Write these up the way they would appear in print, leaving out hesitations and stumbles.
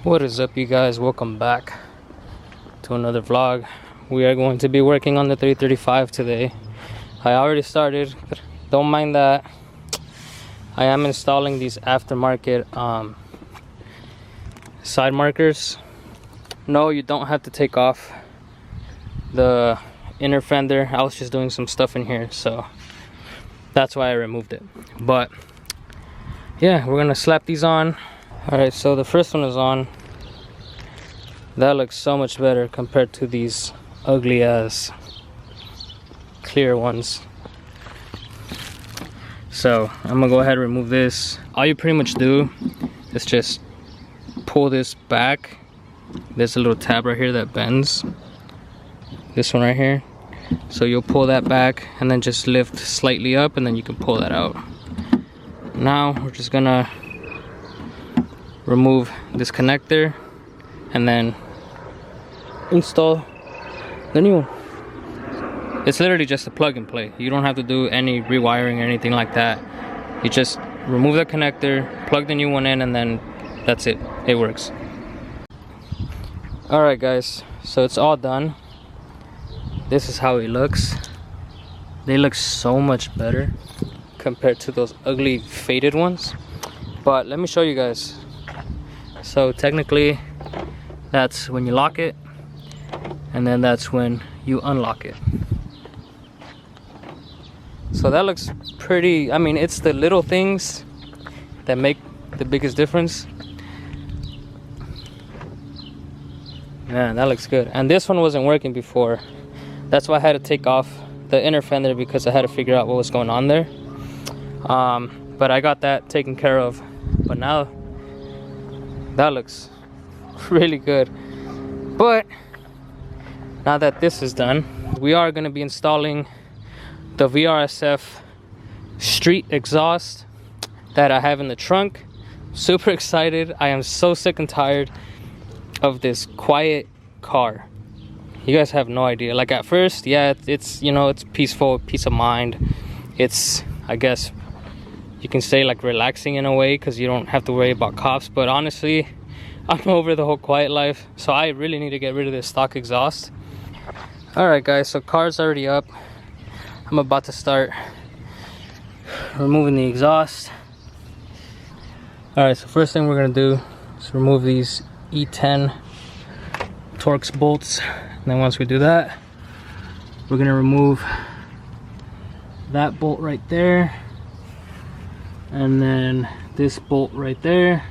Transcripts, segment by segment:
What is up, you guys? Welcome back to another vlog. We are going to be working on the 335 today. I already started, but don't mind that. I am installing these aftermarket side markers. No, you don't have to take off the inner fender. I was just doing some stuff in here, so that's why I removed it. But yeah, we're gonna slap these on. All right, so the first one is on. That looks so much better compared to these ugly ass clear ones. So I'm gonna go ahead and remove this. All you pretty much do is just pull this back. There's a little tab right here that bends. This one right here. So you'll pull that back and then just lift slightly up, and then you can pull that out. Now we're just gonna remove this connector and then install the new one. It's literally just a plug and play. You don't have to do any rewiring or anything like that. You just remove the connector, plug the new one in, and then that's it. It works. Alright guys, so it's all done. This is how it looks. They look so much better compared to those ugly faded ones. But let me show you guys. So technically that's when you lock it, and then that's when you unlock it. So that looks pretty. I mean, it's the little things that make the biggest difference. Man, that looks good. And this one wasn't working before. That's why I had to take off the inner fender, because I had to figure out what was going on there. But I got that taken care of. But now that looks really good. But now that this is done, we are going to be installing the VRSF street exhaust that I have in the trunk. Super excited. I am so sick and tired of this quiet car. You guys have no idea. Like at first, yeah, it's, you know, it's peaceful, peace of mind. It's, I guess you can say, like relaxing in a way, because you don't have to worry about cops. But honestly, I'm over the whole quiet life, so I really need to get rid of this stock exhaust. Alright guys, so car's already up. I'm about to start removing the exhaust. Alright, so first thing we're gonna do is remove these E10 Torx bolts. And then once we do that, we're gonna remove that bolt right there, and then this bolt right there.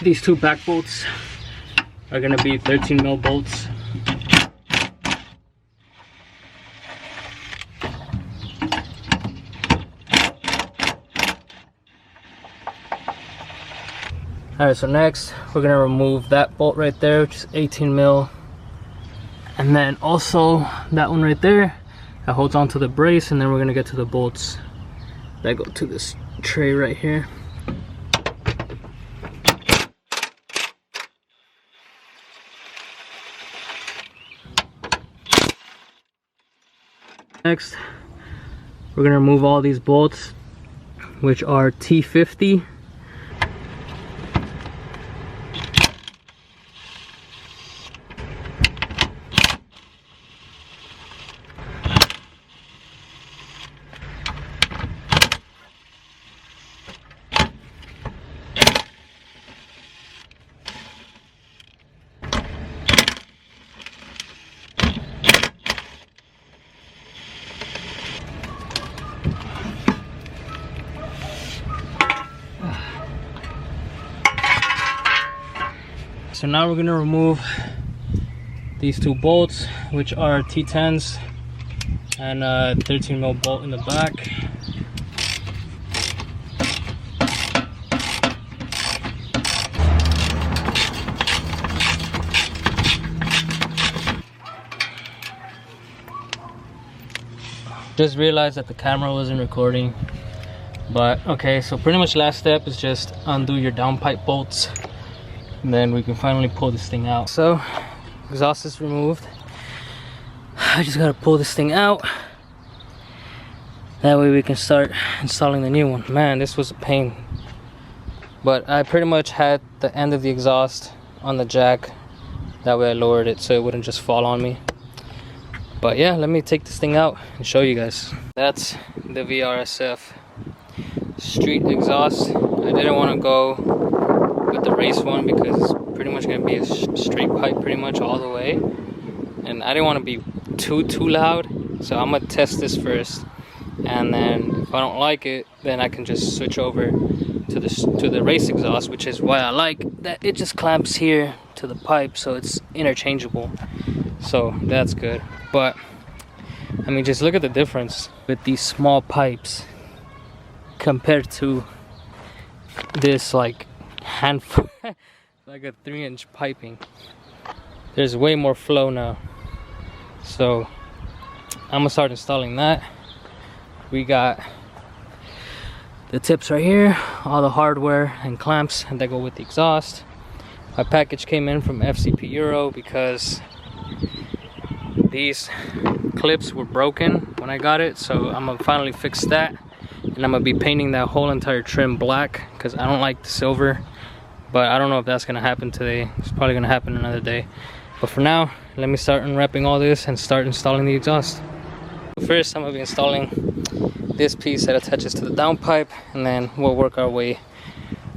These two back bolts are gonna be 13 mil bolts. Alright, so next we're gonna remove that bolt right there, which is 18 mil, and then also that one right there that holds onto the brace. And then we're gonna get to the bolts that go to this tray right here. Next, we're gonna remove all these bolts, which are T50. So now we're gonna remove these two bolts, which are T10s, and a 13 mil bolt in the back. Just realized that the camera wasn't recording, but okay, so pretty much last step is just undo your downpipe bolts, and then we can finally pull this thing out. So exhaust is removed. I just gotta pull this thing out. That way we can start installing the new one. Man, this was a pain. But I pretty much had the end of the exhaust on the jack. That way I lowered it so it wouldn't just fall on me. But yeah, let me take this thing out and show you guys. That's the VRSF street exhaust. I didn't want to go with the race one because it's pretty much going to be a straight pipe pretty much all the way. And I didn't want to be too loud. So I'm going to test this first. And then if I don't like it, then I can just switch over to the race exhaust, which is why I like that it just clamps here to the pipe, so it's interchangeable. So that's good. But I mean, just look at the difference with these small pipes compared to this like handful, like a 3-inch piping. There's way more flow now. So I'm gonna start installing that. We got the tips right here, all the hardware and clamps that go with the exhaust. My package came in from FCP Euro because these clips were broken when I got it, so I'm gonna finally fix that, and I'm gonna be painting that whole entire trim black because I don't like the silver. But I don't know if that's gonna happen today. It's probably gonna happen another day. But for now, let me start unwrapping all this and start installing the exhaust. First, I'm gonna be installing this piece that attaches to the downpipe, and then we'll work our way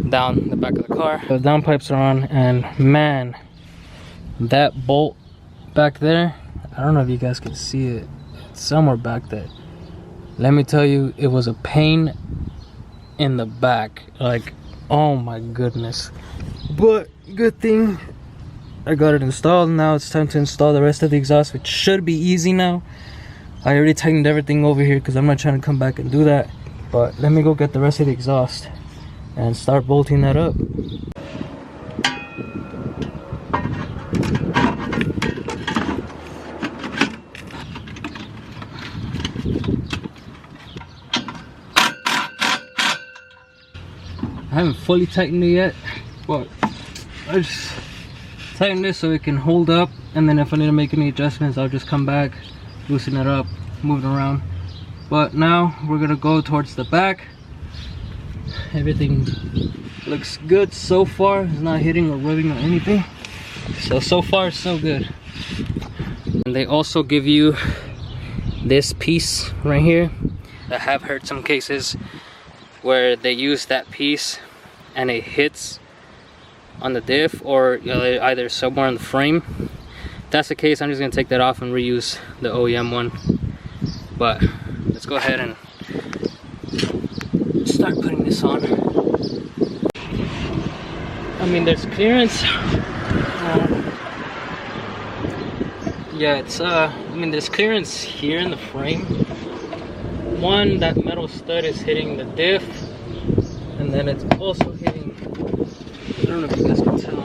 down the back of the car. The downpipes are on, and man, that bolt back there, I don't know if you guys can see it, it's somewhere back there. Let me tell you, it was a pain in the back, like, oh my goodness. But good thing I got it installed. Now it's time to install the rest of the exhaust, which should be easy now. I already tightened everything over here because I'm not trying to come back and do that. But let me go get the rest of the exhaust and start bolting that up. I haven't fully tightened it yet, but I just tighten this so it can hold up, and then if I need to make any adjustments, I'll just come back, loosen it up, move it around. But now we're gonna go towards the back. Everything looks good so far. It's not hitting or rubbing or anything. So far so good. And they also give you this piece right here. I have heard some cases where they use that piece and it hits on the diff or either somewhere in the frame. If that's the case, I'm just gonna take that off and reuse the OEM one. But let's go ahead and start putting this on. I mean, there's clearance. Yeah, it's I mean, there's clearance here in the frame. One, that metal stud is hitting the diff, and then it's also hitting, I don't know if you guys can tell,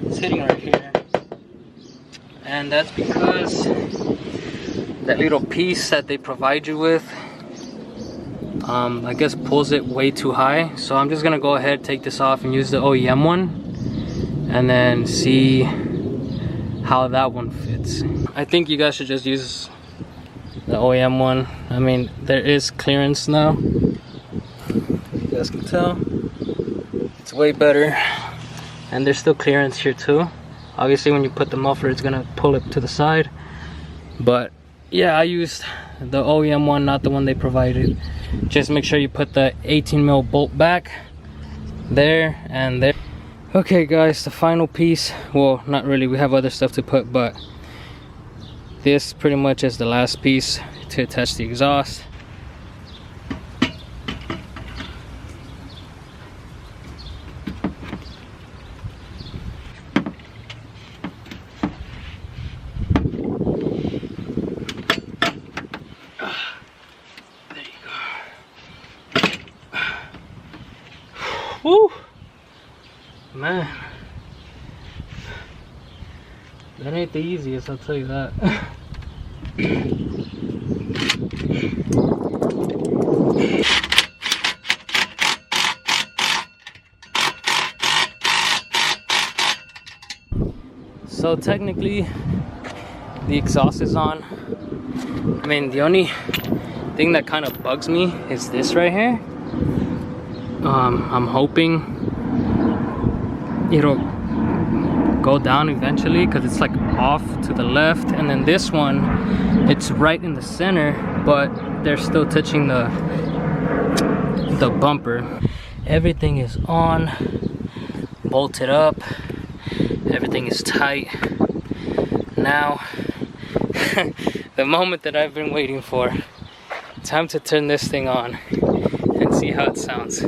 it's hitting right here. And that's because that little piece that they provide you with, I guess pulls it way too high. So I'm just gonna go ahead, take this off and use the OEM one, and then see how that one fits. I think you guys should just use the OEM one. I mean, there is clearance now. You guys can tell it's way better, and there's still clearance here too. Obviously when you put the muffler, it's gonna pull it to the side, but yeah, I used the OEM one, not the one they provided. Just make sure you put the 18 mil bolt back there and there. Okay guys, the final piece, well, not really, we have other stuff to put, but this pretty much is the last piece to attach the exhaust. There you go. Woo! Man, that ain't the easiest, I'll tell you that. So technically the exhaust is on. I mean, the only thing that kind of bugs me is this right here. I'm hoping it'll go down eventually, because it's like off to the left, and then this one, it's right in the center, but they're still touching the bumper. Everything is on, bolted up, everything is tight. Now the moment that I've been waiting for. Time to turn this thing on and see how it sounds.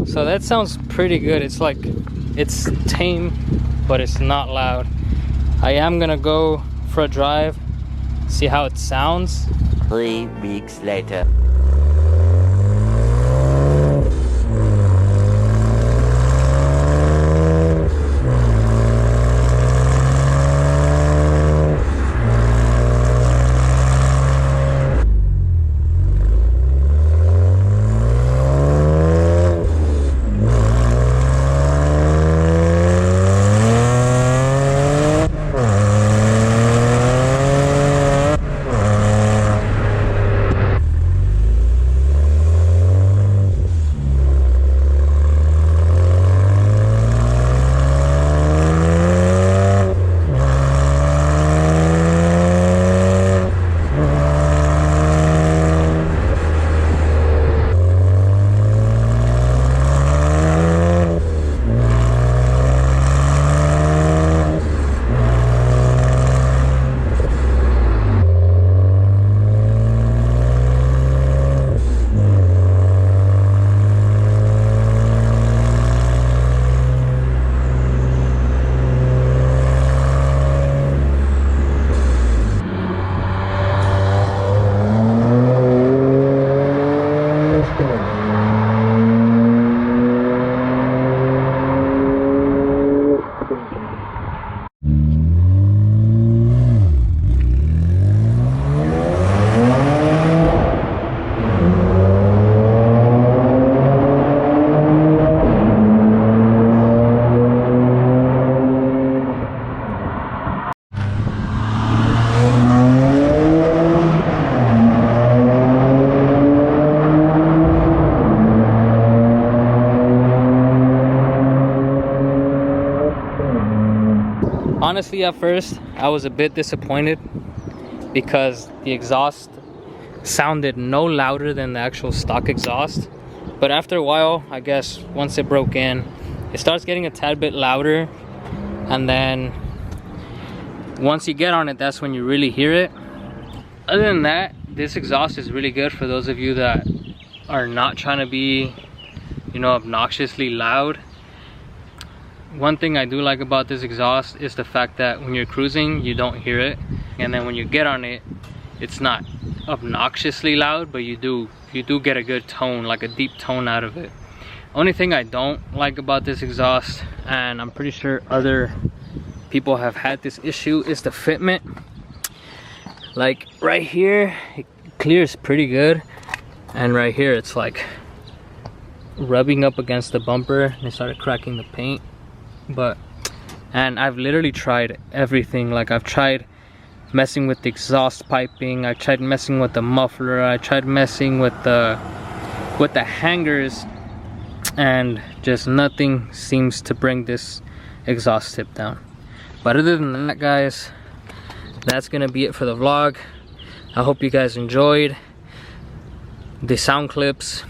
So that sounds pretty good. It's like, it's tame, but it's not loud. I am gonna go for a drive, see how it sounds. 3 weeks later. Honestly, at first I was a bit disappointed because the exhaust sounded no louder than the actual stock exhaust, but after a while, I guess once it broke in, it starts getting a tad bit louder, and then once you get on it, that's when you really hear it. Other than that, this exhaust is really good for those of you that are not trying to be, you know, obnoxiously loud. One thing I do like about this exhaust is the fact that when you're cruising, you don't hear it, and then when you get on it, it's not obnoxiously loud, but you do get a good tone, like a deep tone out of it. Only thing I don't like about this exhaust, and I'm pretty sure other people have had this issue, is the fitment. Like right here, it clears pretty good, and right here it's like rubbing up against the bumper, and it started cracking the paint. And I've literally tried everything. Like, I've tried messing with the exhaust piping, I tried messing with the muffler, I tried messing with the hangers, and just nothing seems to bring this exhaust tip down. But other than that, guys, that's gonna be it for the vlog. I hope you guys enjoyed the sound clips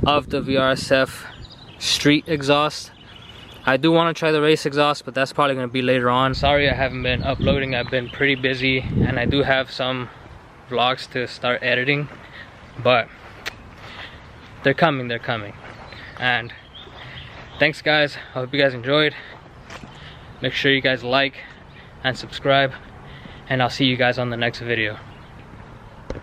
of the VRSF street exhaust. I do want to try the race exhaust, but that's probably going to be later on. Sorry I haven't been uploading. I've been pretty busy, and I do have some vlogs to start editing, but they're coming, and Thanks guys, I hope you guys enjoyed. Make sure you guys like and subscribe, and I'll see you guys on the next video.